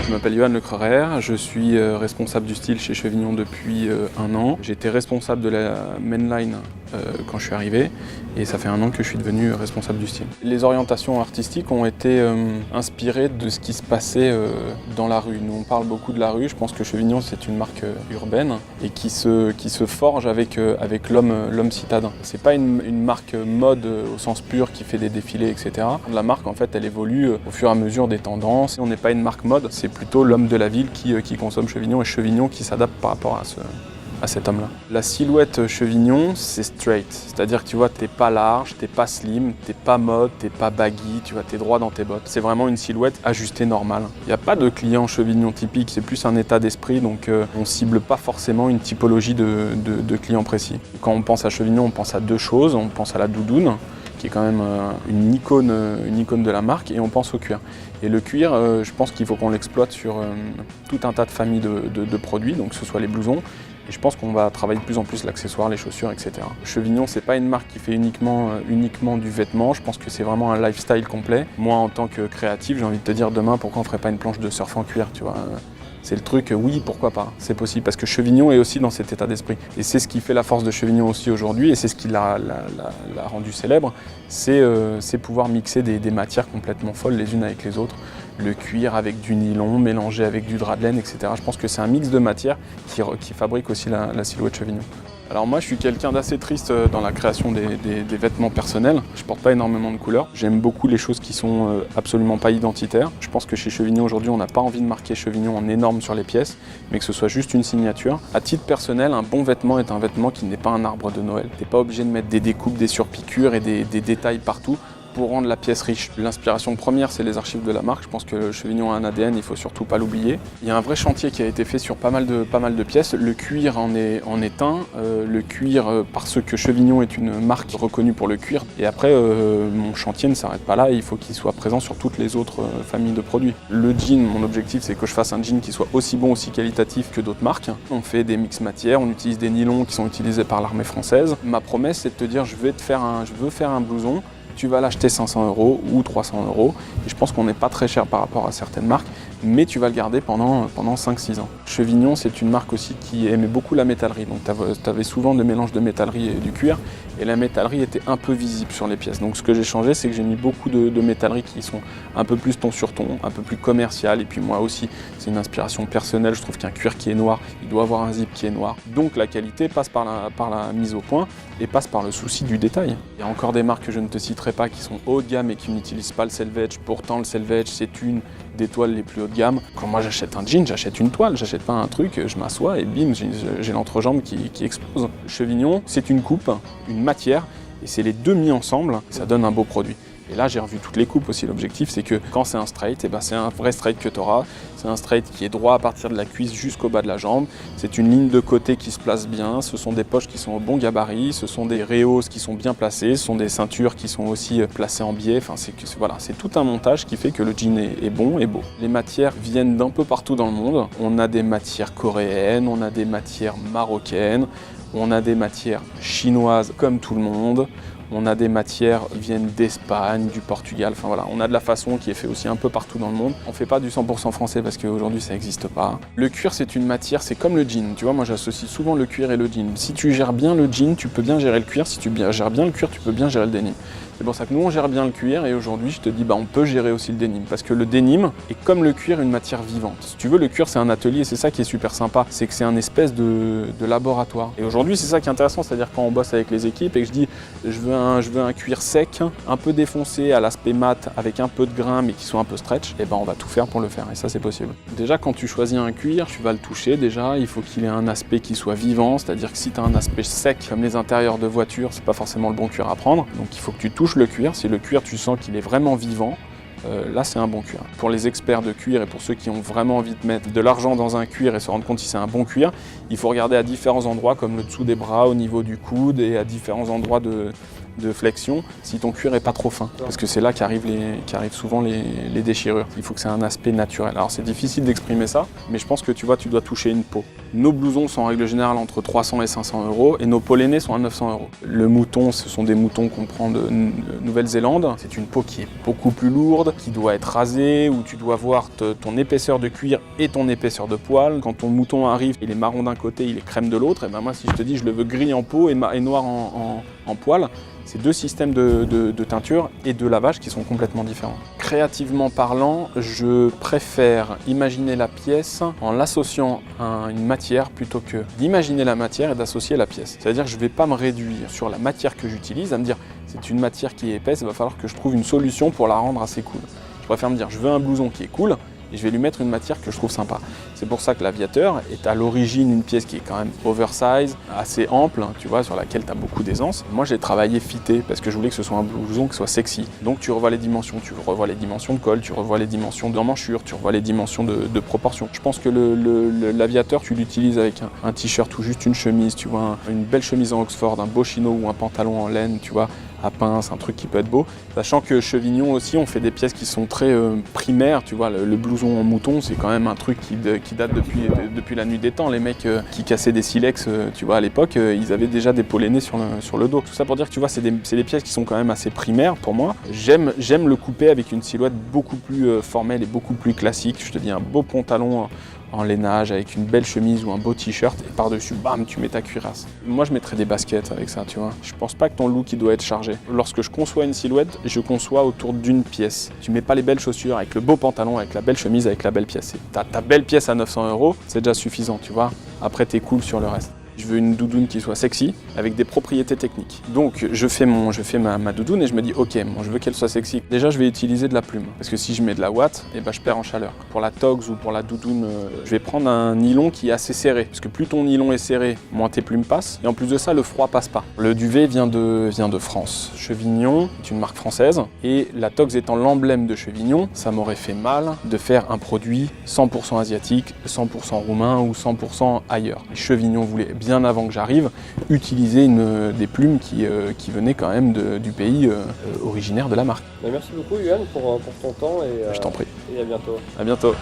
Je m'appelle Johan Lecreurer, je suis responsable du style chez Chevignon depuis 1 an. J'étais responsable de la mainline quand je suis arrivé et ça fait 1 an que je suis devenu responsable du style. Les orientations artistiques ont été inspirées de ce qui se passait dans la rue. Nous on parle beaucoup de la rue, je pense que Chevignon c'est une marque urbaine et qui se forge avec l'homme citadin. C'est pas une marque mode au sens pur qui fait des défilés, etc. La marque en fait elle évolue au fur et à mesure des tendances. On n'est pas une marque mode, c'est plutôt l'homme de la ville qui consomme Chevignon et Chevignon qui s'adapte par rapport à cet homme-là. La silhouette Chevignon, c'est straight, c'est-à-dire que tu vois, t'es pas large, t'es pas slim, t'es pas mode, t'es pas baggy, tu vois, t'es droit dans tes bottes. C'est vraiment une silhouette ajustée normale. Il n'y a pas de client Chevignon typique, c'est plus un état d'esprit, donc on cible pas forcément une typologie de client précis. Quand on pense à Chevignon, on pense à 2 choses, on pense à la doudoune, qui est quand même une icône de la marque, et on pense au cuir. Et le cuir, je pense qu'il faut qu'on l'exploite sur tout un tas de familles de produits, donc que ce soit les blousons, et je pense qu'on va travailler de plus en plus l'accessoire, les chaussures, etc. Chevignon, c'est pas une marque qui fait uniquement du vêtement, je pense que c'est vraiment un lifestyle complet. Moi, en tant que créatif, j'ai envie de te dire demain, pourquoi on ferait pas une planche de surf en cuir, tu vois. C'est le truc, oui, pourquoi pas, c'est possible, parce que Chevignon est aussi dans cet état d'esprit. Et c'est ce qui fait la force de Chevignon aussi aujourd'hui, et c'est ce qui l'a rendu célèbre, c'est pouvoir mixer des matières complètement folles les unes avec les autres. Le cuir avec du nylon, mélangé avec du drap de laine, etc. Je pense que c'est un mix de matières qui fabrique aussi la silhouette Chevignon. Alors moi je suis quelqu'un d'assez triste dans la création des vêtements personnels. Je porte pas énormément de couleurs. J'aime beaucoup les choses qui sont absolument pas identitaires. Je pense que chez Chevignon aujourd'hui on n'a pas envie de marquer Chevignon en énorme sur les pièces, mais que ce soit juste une signature. À titre personnel, un bon vêtement est un vêtement qui n'est pas un arbre de Noël. T'es pas obligé de mettre des découpes, des surpiqûres et des détails partout pour rendre la pièce riche. L'inspiration première, c'est les archives de la marque. Je pense que Chevignon a un ADN, il faut surtout pas l'oublier. Il y a un vrai chantier qui a été fait sur pas mal de pièces. Le cuir en est un. Le cuir, parce que Chevignon est une marque reconnue pour le cuir. Et après, mon chantier ne s'arrête pas là. Il faut qu'il soit présent sur toutes les autres familles de produits. Le jean, mon objectif, c'est que je fasse un jean qui soit aussi bon, aussi qualitatif que d'autres marques. On fait des mix matières, on utilise des nylons qui sont utilisés par l'armée française. Ma promesse, c'est de te dire, je veux faire un blouson. Tu vas l'acheter 500 € ou 300 €. Et je pense qu'on n'est pas très cher par rapport à certaines marques, mais tu vas le garder pendant 5-6 ans. Chevignon, c'est une marque aussi qui aimait beaucoup la métallerie. Donc tu avais souvent des mélanges de métallerie et du cuir, et la métallerie était un peu visible sur les pièces. Donc ce que j'ai changé, c'est que j'ai mis beaucoup de métalleries qui sont un peu plus ton sur ton, un peu plus commercial. Et puis moi aussi, c'est une inspiration personnelle. Je trouve qu'un cuir qui est noir, il doit avoir un zip qui est noir. Donc la qualité passe par la mise au point et passe par le souci du détail. Il y a encore des marques que je ne te citerai pas qui sont haut de gamme et qui n'utilisent pas le selvedge. Pourtant le selvedge, c'est une des toiles les plus haut de gamme. Quand moi j'achète un jean, j'achète une toile, j'achète pas un truc, je m'assois et bim, j'ai l'entrejambe qui explose. Chevignon, c'est une coupe, une matière, et c'est les deux mis ensemble, ça donne un beau produit. Et là, j'ai revu toutes les coupes aussi. L'objectif, c'est que quand c'est un straight, eh ben, c'est un vrai straight que tu auras. C'est un straight qui est droit à partir de la cuisse jusqu'au bas de la jambe. C'est une ligne de côté qui se place bien. Ce sont des poches qui sont au bon gabarit. Ce sont des rehausses qui sont bien placées. Ce sont des ceintures qui sont aussi placées en biais. Enfin, c'est tout un montage qui fait que le jean est bon et beau. Les matières viennent d'un peu partout dans le monde. On a des matières coréennes, on a des matières marocaines, on a des matières chinoises comme tout le monde. On a des matières qui viennent d'Espagne, du Portugal, enfin voilà, on a de la façon qui est fait aussi un peu partout dans le monde. On fait pas du 100% français parce qu'aujourd'hui ça n'existe pas. Le cuir c'est une matière, c'est comme le jean, tu vois, moi j'associe souvent le cuir et le jean. Si tu gères bien le jean, tu peux bien gérer le cuir, si tu gères bien le cuir, tu peux bien gérer le denim. C'est pour ça que nous on gère bien le cuir et aujourd'hui je te dis on peut gérer aussi le denim parce que le denim est comme le cuir une matière vivante. Si tu veux, le cuir c'est un atelier, c'est ça qui est super sympa, c'est que c'est un espèce de laboratoire. Et aujourd'hui c'est ça qui est intéressant, c'est-à-dire quand on bosse avec les équipes et que je dis je veux un cuir sec, un peu défoncé à l'aspect mat avec un peu de grain mais qui soit un peu stretch, et on va tout faire pour le faire et ça c'est possible. Déjà quand tu choisis un cuir, tu vas le toucher déjà, il faut qu'il ait un aspect qui soit vivant, c'est-à-dire que si tu as un aspect sec comme les intérieurs de voiture, c'est pas forcément le bon cuir à prendre, donc il faut que tu touches le cuir. Si le cuir tu sens qu'il est vraiment vivant, là c'est un bon cuir. Pour les experts de cuir et pour ceux qui ont vraiment envie de mettre de l'argent dans un cuir et se rendre compte si c'est un bon cuir, il faut regarder à différents endroits comme le dessous des bras, au niveau du coude et à différents endroits de flexion si ton cuir est pas trop fin. Parce que c'est là qu'arrivent souvent les déchirures. Il faut que c'est un aspect naturel. Alors c'est difficile d'exprimer ça, mais je pense que tu vois, tu dois toucher une peau. Nos blousons sont en règle générale entre 300 et 500 € et nos peaux lainées sont à 900 €. Le mouton, ce sont des moutons qu'on prend de Nouvelle-Zélande. C'est une peau qui est beaucoup plus lourde, qui doit être rasée, où tu dois voir ton épaisseur de cuir et ton épaisseur de poil. Quand ton mouton arrive, il est marron d'un côté, il est crème de l'autre, et ben moi si je te dis je le veux gris en peau et noir en poil, c'est deux systèmes de teinture et de lavage qui sont complètement différents. Créativement parlant, je préfère imaginer la pièce en l'associant à une matière plutôt que d'imaginer la matière et d'associer la pièce. C'est-à-dire que je ne vais pas me réduire sur la matière que j'utilise à me dire c'est une matière qui est épaisse, il va falloir que je trouve une solution pour la rendre assez cool. Je préfère me dire je veux un blouson qui est cool, et je vais lui mettre une matière que je trouve sympa. C'est pour ça que l'Aviateur est à l'origine une pièce qui est quand même oversize, assez ample, tu vois, sur laquelle tu as beaucoup d'aisance. Moi j'ai travaillé fité parce que je voulais que ce soit un blouson qui soit sexy. Donc tu revois les dimensions, tu revois les dimensions de col, tu revois les dimensions d'emmanchure, tu revois les dimensions de proportion. Je pense que l'Aviateur, tu l'utilises avec un t-shirt ou juste une chemise, tu vois, une belle chemise en Oxford, un beau chino ou un pantalon en laine, tu vois, à pince, un truc qui peut être beau. Sachant que Chevignon aussi, on fait des pièces qui sont très primaires, tu vois, le blouson en mouton, c'est quand même un truc qui date depuis la nuit des temps. Les mecs qui cassaient des silex, tu vois, à l'époque, ils avaient déjà des peaux lainées sur le dos. Tout ça pour dire que tu vois, c'est des pièces qui sont quand même assez primaires pour moi. J'aime le couper avec une silhouette beaucoup plus formelle et beaucoup plus classique. Je te dis, un beau pantalon en lainage avec une belle chemise ou un beau t-shirt et par-dessus, bam, tu mets ta cuirasse. Moi, je mettrais des baskets avec ça, tu vois. Je pense pas que ton look il doit être chargé. Lorsque je conçois une silhouette, je conçois autour d'une pièce. Tu mets pas les belles chaussures avec le beau pantalon, avec la belle chemise, avec la belle pièce. Ta belle pièce à 900 €, c'est déjà suffisant, tu vois. Après, t'es cool sur le reste. Je veux une doudoune qui soit sexy, avec des propriétés techniques. Donc je fais ma doudoune et je me dis ok, bon, je veux qu'elle soit sexy. Déjà je vais utiliser de la plume, parce que si je mets de la ouate, eh ben, je perds en chaleur. Pour la togs ou pour la doudoune, je vais prendre un nylon qui est assez serré, parce que plus ton nylon est serré, moins tes plumes passent, et en plus de ça, le froid passe pas. Le duvet vient de France. Chevignon est une marque française, et la togs étant l'emblème de Chevignon, ça m'aurait fait mal de faire un produit 100% asiatique, 100% roumain ou 100% ailleurs. Chevignon voulait bien avant que j'arrive, utiliser des plumes qui venaient quand même du pays originaire de la marque. Merci beaucoup Yuan pour ton temps et, Je t'en prie. Et à bientôt. À bientôt.